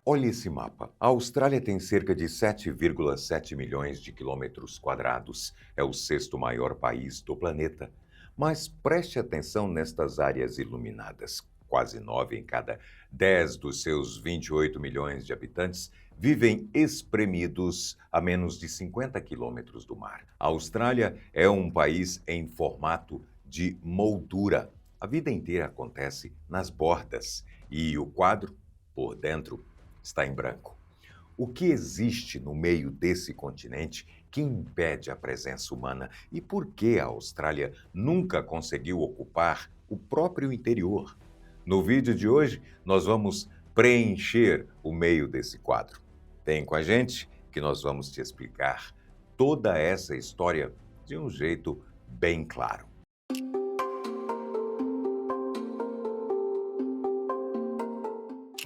Olhe esse mapa. A Austrália tem cerca de 7,7 milhões de quilômetros quadrados. É o sexto maior país do planeta. Mas preste atenção nestas áreas iluminadas. Quase 9 em cada 10 dos seus 28 milhões de habitantes vivem espremidos a menos de 50 quilômetros do mar. A Austrália é um país em formato de moldura. A vida inteira acontece nas bordas e o quadro, por dentro, está em branco. O que existe no meio desse continente que impede a presença humana e por que a Austrália nunca conseguiu ocupar o próprio interior? No vídeo de hoje, nós vamos preencher o meio desse quadro. Vem com a gente que nós vamos te explicar toda essa história de um jeito bem claro.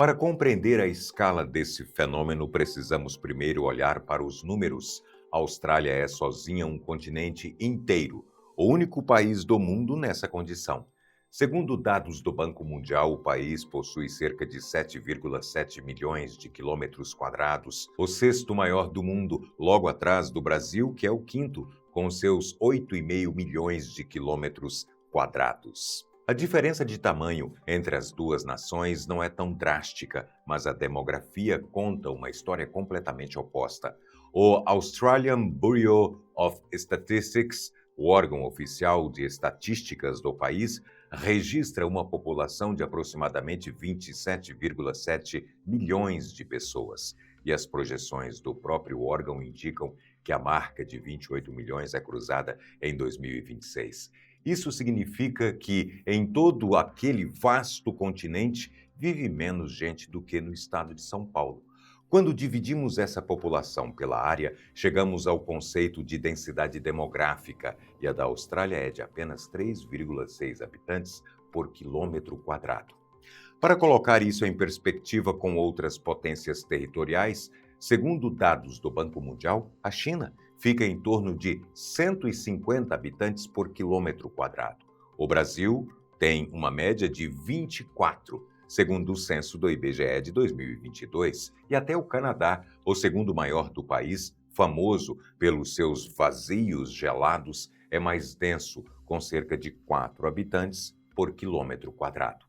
Para compreender a escala desse fenômeno, precisamos primeiro olhar para os números. A Austrália é sozinha um continente inteiro, o único país do mundo nessa condição. Segundo dados do Banco Mundial, o país possui cerca de 7,7 milhões de quilômetros quadrados, o sexto maior do mundo, logo atrás do Brasil, que é o quinto, com seus 8,5 milhões de quilômetros quadrados. A diferença de tamanho entre as duas nações não é tão drástica, mas a demografia conta uma história completamente oposta. O Australian Bureau of Statistics, o órgão oficial de estatísticas do país, registra uma população de aproximadamente 27,7 milhões de pessoas. E as projeções do próprio órgão indicam que a marca de 28 milhões é cruzada em 2026. Isso significa que em todo aquele vasto continente vive menos gente do que no estado de São Paulo. Quando dividimos essa população pela área, chegamos ao conceito de densidade demográfica, e a da Austrália é de apenas 3,6 habitantes por quilômetro quadrado. Para colocar isso em perspectiva com outras potências territoriais, segundo dados do Banco Mundial, a China fica em torno de 150 habitantes por quilômetro quadrado. O Brasil tem uma média de 24, segundo o censo do IBGE de 2022, e até o Canadá, o segundo maior do país, famoso pelos seus vazios gelados, é mais denso, com cerca de 4 habitantes por quilômetro quadrado.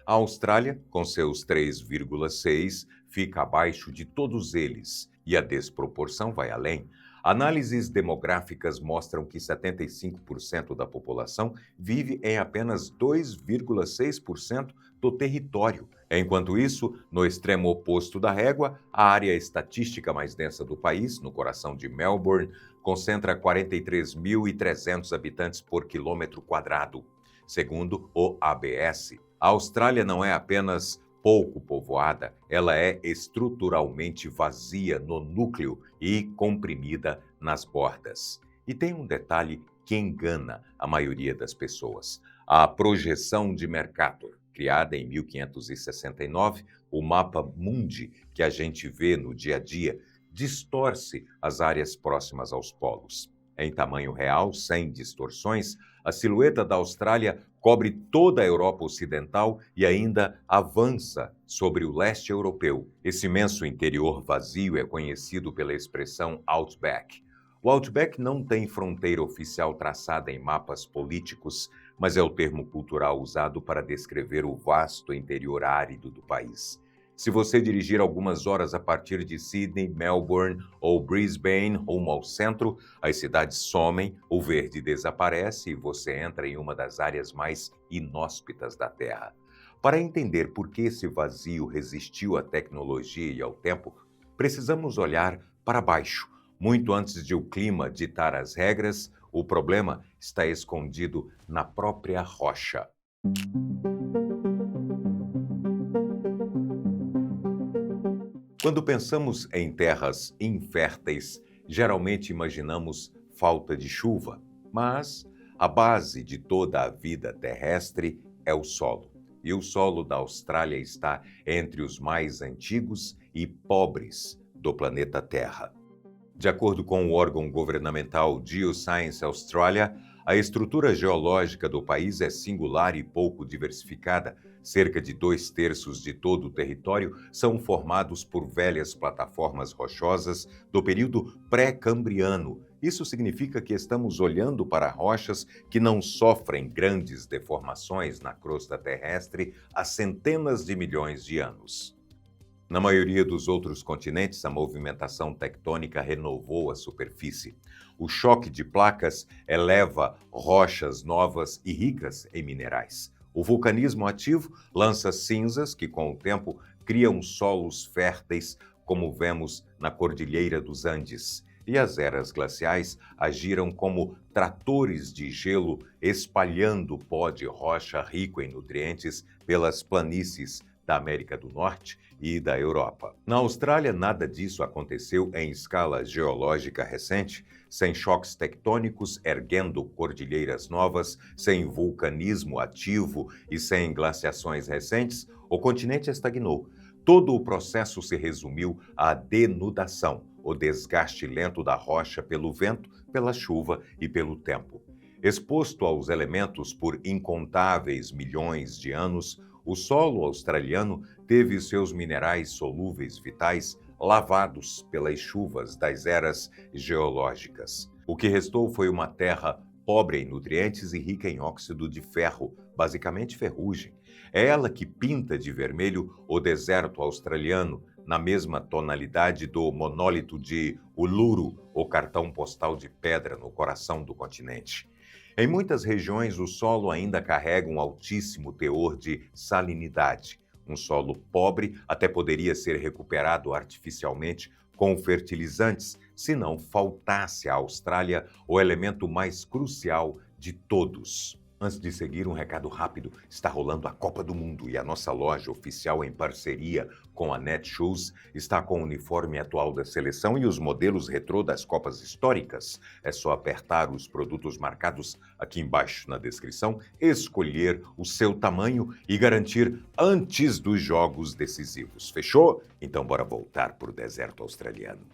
A Austrália, com seus 3,6, fica abaixo de todos eles, e a desproporção vai além. Análises demográficas mostram que 75% da população vive em apenas 2,6% do território. Enquanto isso, no extremo oposto da régua, a área estatística mais densa do país, no coração de Melbourne, concentra 43.300 habitantes por quilômetro quadrado, segundo o ABS. A Austrália não é apenas pouco povoada, ela é estruturalmente vazia no núcleo e comprimida nas bordas. E tem um detalhe que engana a maioria das pessoas. A projeção de Mercator, criada em 1569, o mapa mundi que a gente vê no dia a dia, distorce as áreas próximas aos polos. Em tamanho real, sem distorções, a silhueta da Austrália cobre toda a Europa Ocidental e ainda avança sobre o leste europeu. Esse imenso interior vazio é conhecido pela expressão Outback. O Outback não tem fronteira oficial traçada em mapas políticos, mas é o termo cultural usado para descrever o vasto interior árido do país. Se você dirigir algumas horas a partir de Sydney, Melbourne ou Brisbane rumo ao centro, as cidades somem, o verde desaparece e você entra em uma das áreas mais inóspitas da Terra. Para entender por que esse vazio resistiu à tecnologia e ao tempo, precisamos olhar para baixo. Muito antes de o clima ditar as regras, o problema está escondido na própria rocha. Quando pensamos em terras inférteis, geralmente imaginamos falta de chuva, mas a base de toda a vida terrestre é o solo. E o solo da Austrália está entre os mais antigos e pobres do planeta Terra. De acordo com o órgão governamental Geoscience Australia, a estrutura geológica do país é singular e pouco diversificada, Cerca de 2/3 de todo o território são formados por velhas plataformas rochosas do período pré-cambriano. Isso significa que estamos olhando para rochas que não sofrem grandes deformações na crosta terrestre há centenas de milhões de anos. Na maioria dos outros continentes, a movimentação tectônica renovou a superfície. O choque de placas eleva rochas novas e ricas em minerais. O vulcanismo ativo lança cinzas que, com o tempo, criam solos férteis, como vemos na Cordilheira dos Andes. E as eras glaciais agiram como tratores de gelo, espalhando pó de rocha rico em nutrientes pelas planícies da América do Norte e da Europa. Na Austrália, nada disso aconteceu em escala geológica recente, sem choques tectônicos erguendo cordilheiras novas, sem vulcanismo ativo e sem glaciações recentes, o continente estagnou. Todo o processo se resumiu à denudação, o desgaste lento da rocha pelo vento, pela chuva e pelo tempo. Exposto aos elementos por incontáveis milhões de anos, o solo australiano teve seus minerais solúveis vitais lavados pelas chuvas das eras geológicas. O que restou foi uma terra pobre em nutrientes e rica em óxido de ferro, basicamente ferrugem. É ela que pinta de vermelho o deserto australiano, na mesma tonalidade do monólito de Uluru, o cartão postal de pedra no coração do continente. Em muitas regiões, o solo ainda carrega um altíssimo teor de salinidade. Um solo pobre até poderia ser recuperado artificialmente com fertilizantes, se não faltasse à Austrália o elemento mais crucial de todos. Antes de seguir, um recado rápido. Está rolando a Copa do Mundo e a nossa loja oficial, em parceria com a Netshoes, está com o uniforme atual da seleção e os modelos retrô das Copas históricas. É só apertar os produtos marcados aqui embaixo na descrição, escolher o seu tamanho e garantir antes dos jogos decisivos. Fechou? Então bora voltar para o deserto australiano.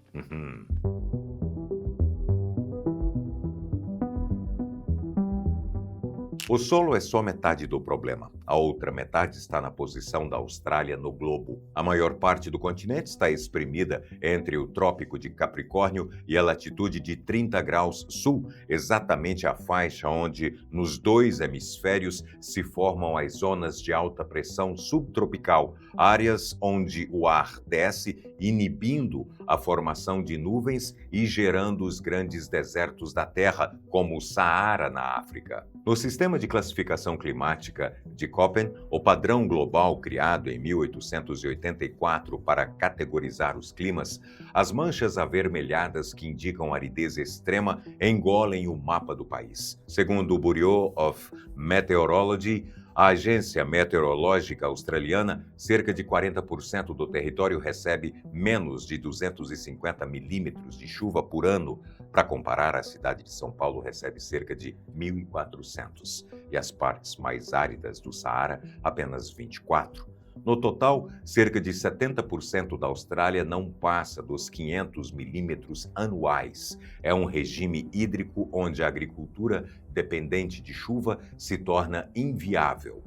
O solo é só metade do problema. A outra metade está na posição da Austrália no globo. A maior parte do continente está espremida entre o Trópico de Capricórnio e a latitude de 30 graus sul, exatamente a faixa onde, nos dois hemisférios, se formam as zonas de alta pressão subtropical, áreas onde o ar desce, inibindo a formação de nuvens e gerando os grandes desertos da Terra, como o Saara na África. No sistema de classificação climática de Köppen, o padrão global criado em 1884 para categorizar os climas, as manchas avermelhadas que indicam aridez extrema engolem o mapa do país. Segundo o Bureau of Meteorology, a agência meteorológica australiana, cerca de 40% do território recebe menos de 250 milímetros de chuva por ano. Para comparar, a cidade de São Paulo recebe cerca de 1.400 e as partes mais áridas do Saara, apenas 24. No total, cerca de 70% da Austrália não passa dos 500 milímetros anuais. É um regime hídrico onde a agricultura dependente de chuva se torna inviável.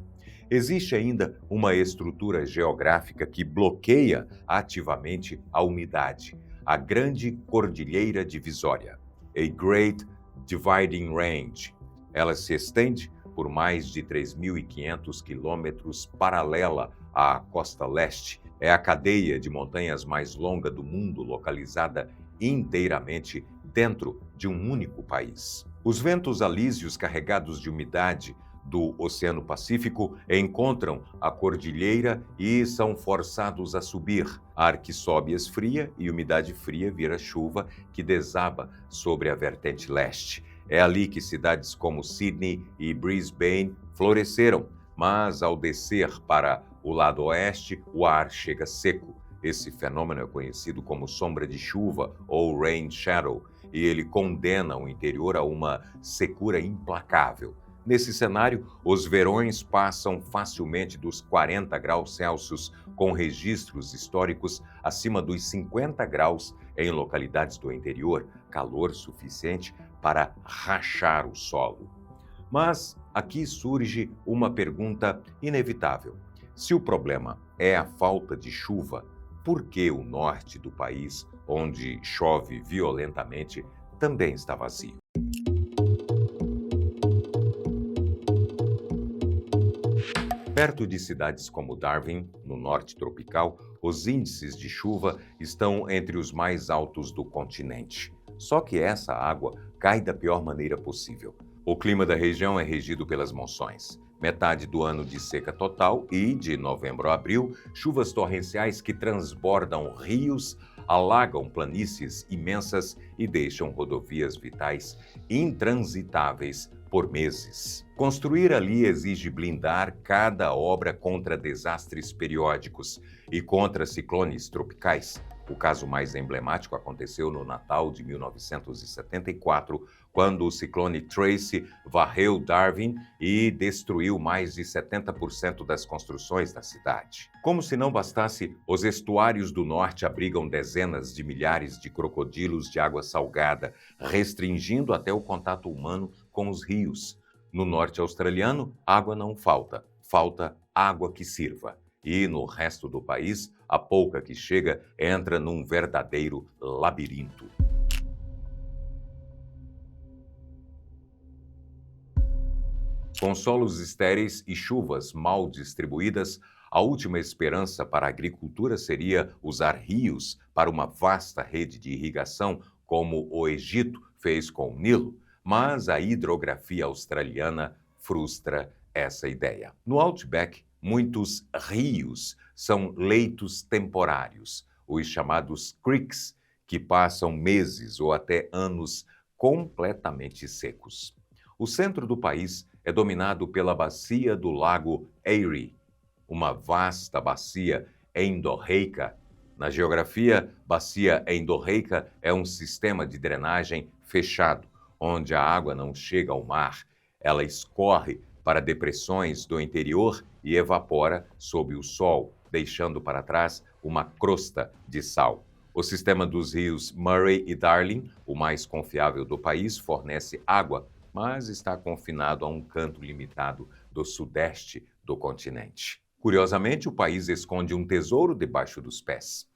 Existe ainda uma estrutura geográfica que bloqueia ativamente a umidade, a Grande Cordilheira Divisória, a Great Dividing Range. Ela se estende por mais de 3.500 quilômetros paralela à costa leste. É a cadeia de montanhas mais longa do mundo, localizada inteiramente dentro de um único país. Os ventos alísios carregados de umidade do Oceano Pacífico encontram a cordilheira e são forçados a subir. Ar que sobe esfria e umidade fria vira chuva que desaba sobre a vertente leste. É ali que cidades como Sydney e Brisbane floresceram, mas ao descer para o lado oeste, o ar chega seco. Esse fenômeno é conhecido como sombra de chuva ou rain shadow, e ele condena o interior a uma secura implacável. Nesse cenário, os verões passam facilmente dos 40 graus Celsius, com registros históricos acima dos 50 graus em localidades do interior, calor suficiente para rachar o solo. Mas aqui surge uma pergunta inevitável. Se o problema é a falta de chuva, por que o norte do país, onde chove violentamente, também está vazio? Perto de cidades como Darwin, no norte tropical, os índices de chuva estão entre os mais altos do continente. Só que essa água cai da pior maneira possível. O clima da região é regido pelas monções. Metade do ano de seca total e, de novembro a abril, chuvas torrenciais que transbordam rios, alagam planícies imensas e deixam rodovias vitais intransitáveis por meses. Construir ali exige blindar cada obra contra desastres periódicos e contra ciclones tropicais. O caso mais emblemático aconteceu no Natal de 1974, quando o ciclone Tracy varreu Darwin e destruiu mais de 70% das construções da cidade. Como se não bastasse, os estuários do norte abrigam dezenas de milhares de crocodilos de água salgada, restringindo até o contato humano com os rios. No norte australiano, água não falta, falta água que sirva. E no resto do país, a pouca que chega entra num verdadeiro labirinto. Com solos estéreis e chuvas mal distribuídas, a última esperança para a agricultura seria usar rios para uma vasta rede de irrigação, como o Egito fez com o Nilo, mas a hidrografia australiana frustra essa ideia. No Outback, muitos rios são leitos temporários, os chamados creeks, que passam meses ou até anos completamente secos. O centro do país é dominado pela bacia do Lago Erie, uma vasta bacia endorreica. Na geografia, bacia endorreica é um sistema de drenagem fechado, onde a água não chega ao mar. Ela escorre para depressões do interior e evapora sob o sol, deixando para trás uma crosta de sal. O sistema dos rios Murray e Darling, o mais confiável do país, fornece água, mas está confinado a um canto limitado do sudeste do continente. Curiosamente, o país esconde um tesouro debaixo dos pés.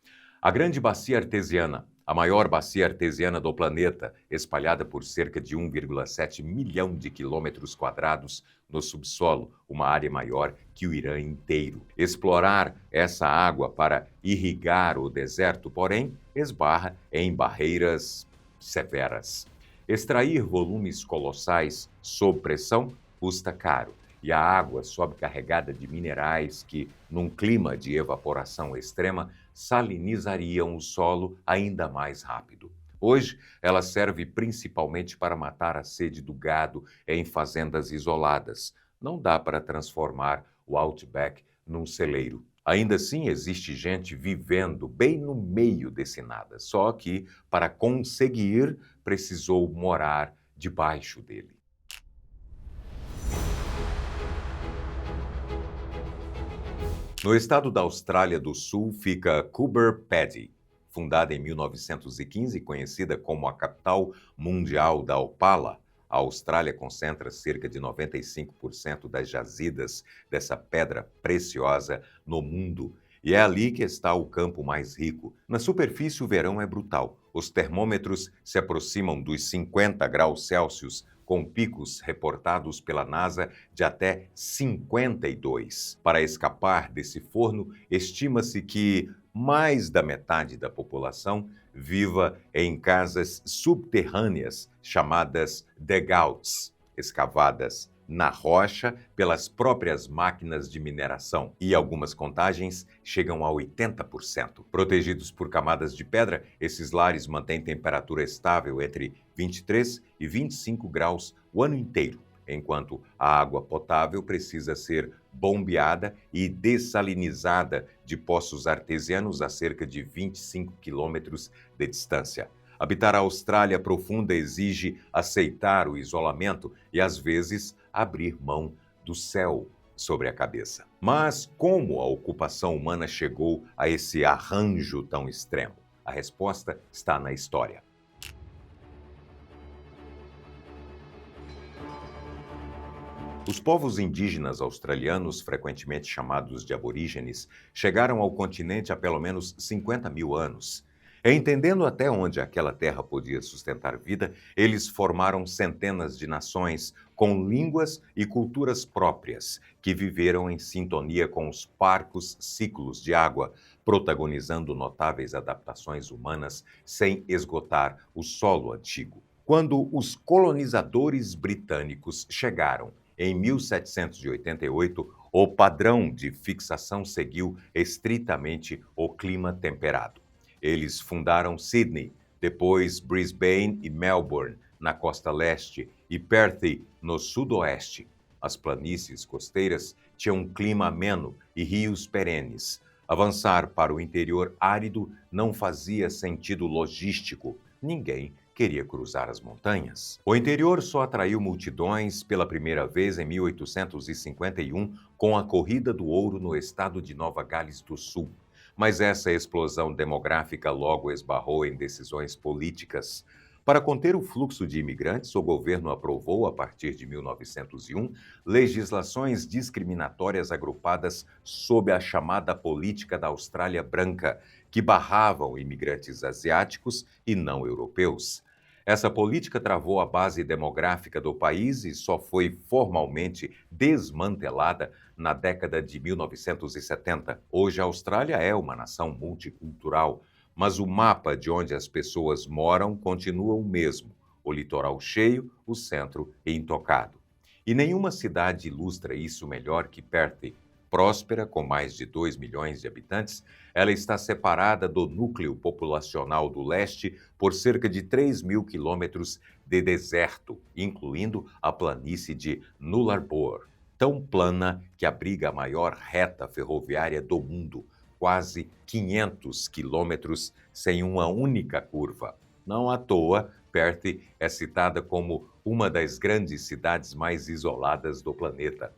A Grande Bacia Artesiana, a maior bacia artesiana do planeta, espalhada por cerca de 1,7 milhão de quilômetros quadrados no subsolo, uma área maior que o Irã inteiro. Explorar essa água para irrigar o deserto, porém, esbarra em barreiras severas. Extrair volumes colossais sob pressão custa caro, e a água sobrecarregada de minerais que, num clima de evaporação extrema, salinizariam o solo ainda mais rápido. Hoje, ela serve principalmente para matar a sede do gado em fazendas isoladas. Não dá para transformar o Outback num celeiro. Ainda assim, existe gente vivendo bem no meio desse nada, só que, para conseguir, precisou morar debaixo dele. No estado da Austrália do Sul fica Coober Pedy, fundada em 1915 e conhecida como a capital mundial da opala. A Austrália concentra cerca de 95% das jazidas dessa pedra preciosa no mundo. E é ali que está o campo mais rico. Na superfície, o verão é brutal. Os termômetros se aproximam dos 50 graus Celsius, com picos reportados pela NASA de até 52. Para escapar desse forno, estima-se que mais da metade da população viva em casas subterrâneas chamadas dugouts, escavadas na rocha pelas próprias máquinas de mineração, e algumas contagens chegam a 80%. Protegidos por camadas de pedra, esses lares mantêm temperatura estável entre 23 e 25 graus o ano inteiro, enquanto a água potável precisa ser bombeada e dessalinizada de poços artesianos a cerca de 25 quilômetros de distância. Habitar a Austrália profunda exige aceitar o isolamento e, às vezes, abrir mão do céu sobre a cabeça. Mas como a ocupação humana chegou a esse arranjo tão extremo? A resposta está na história. Os povos indígenas australianos, frequentemente chamados de aborígenes, chegaram ao continente há pelo menos 50 mil anos. Entendendo até onde aquela terra podia sustentar vida, eles formaram centenas de nações com línguas e culturas próprias, que viveram em sintonia com os parcos ciclos de água, protagonizando notáveis adaptações humanas sem esgotar o solo antigo. Quando os colonizadores britânicos chegaram em 1788, o padrão de fixação seguiu estritamente o clima temperado. Eles fundaram Sydney, depois Brisbane e Melbourne, na costa leste, e Perth, no sudoeste. As planícies costeiras tinham um clima ameno e rios perenes. Avançar para o interior árido não fazia sentido logístico. Ninguém queria cruzar as montanhas. O interior só atraiu multidões pela primeira vez em 1851, com a Corrida do Ouro no estado de Nova Gales do Sul. Mas essa explosão demográfica logo esbarrou em decisões políticas. Para conter o fluxo de imigrantes, o governo aprovou, a partir de 1901, legislações discriminatórias agrupadas sob a chamada Política da Austrália Branca, que barravam imigrantes asiáticos e não europeus. Essa política travou a base demográfica do país e só foi formalmente desmantelada na década de 1970. Hoje, a Austrália é uma nação multicultural, mas o mapa de onde as pessoas moram continua o mesmo: o litoral cheio, o centro intocado. E nenhuma cidade ilustra isso melhor que Perth. Próspera, com mais de 2 milhões de habitantes, ela está separada do núcleo populacional do leste por cerca de 3 mil quilômetros de deserto, incluindo a planície de Nullarbor, tão plana que abriga a maior reta ferroviária do mundo, quase 500 quilômetros sem uma única curva. Não à toa, Perth é citada como uma das grandes cidades mais isoladas do planeta.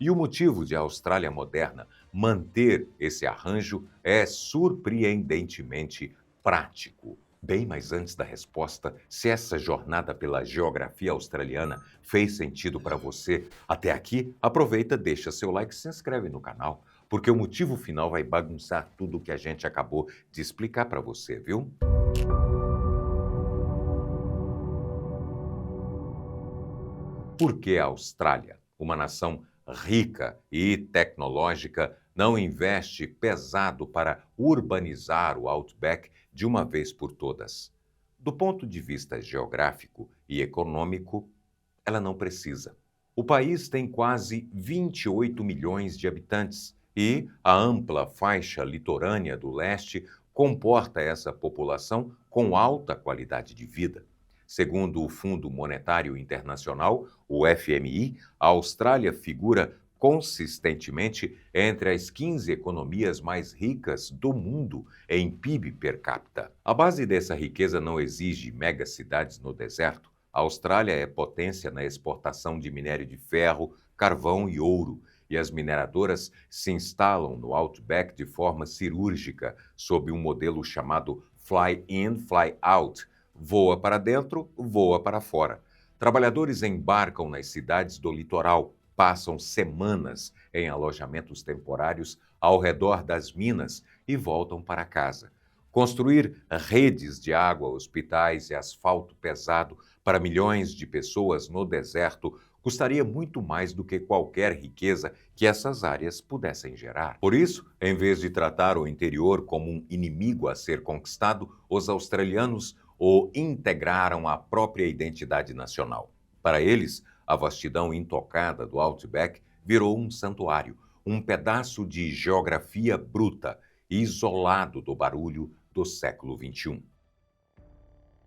E o motivo de a Austrália moderna manter esse arranjo é surpreendentemente prático. Bem, mas antes da resposta, se essa jornada pela geografia australiana fez sentido para você até aqui, aproveita, deixa seu like e se inscreve no canal, porque o motivo final vai bagunçar tudo o que a gente acabou de explicar para você, viu? Por que a Austrália, uma nação rica e tecnológica, não investe pesado para urbanizar o Outback de uma vez por todas? Do ponto de vista geográfico e econômico, ela não precisa. O país tem quase 28 milhões de habitantes e a ampla faixa litorânea do leste comporta essa população com alta qualidade de vida. Segundo o Fundo Monetário Internacional, o FMI, a Austrália figura consistentemente entre as 15 economias mais ricas do mundo em PIB per capita. A base dessa riqueza não exige megacidades no deserto. A Austrália é potência na exportação de minério de ferro, carvão e ouro, e as mineradoras se instalam no Outback de forma cirúrgica, sob um modelo chamado Fly-in, Fly-out. Voa para dentro, voa para fora. Trabalhadores embarcam nas cidades do litoral, passam semanas em alojamentos temporários ao redor das minas e voltam para casa. Construir redes de água, hospitais e asfalto pesado para milhões de pessoas no deserto custaria muito mais do que qualquer riqueza que essas áreas pudessem gerar. Por isso, em vez de tratar o interior como um inimigo a ser conquistado, os australianos o integraram à própria identidade nacional. Para eles, a vastidão intocada do Outback virou um santuário, um pedaço de geografia bruta, isolado do barulho do século XXI.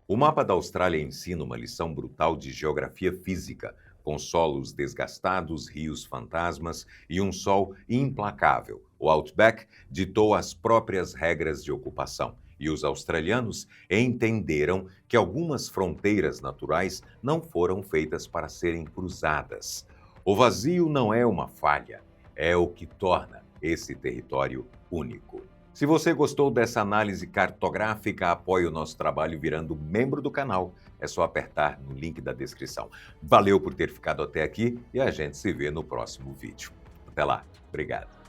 O mapa da Austrália ensina uma lição brutal de geografia física, com solos desgastados, rios fantasmas e um sol implacável. O Outback ditou as próprias regras de ocupação. E os australianos entenderam que algumas fronteiras naturais não foram feitas para serem cruzadas. O vazio não é uma falha, é o que torna esse território único. Se você gostou dessa análise cartográfica, apoie o nosso trabalho virando membro do canal. É só apertar no link da descrição. Valeu por ter ficado até aqui e a gente se vê no próximo vídeo. Até lá. Obrigado.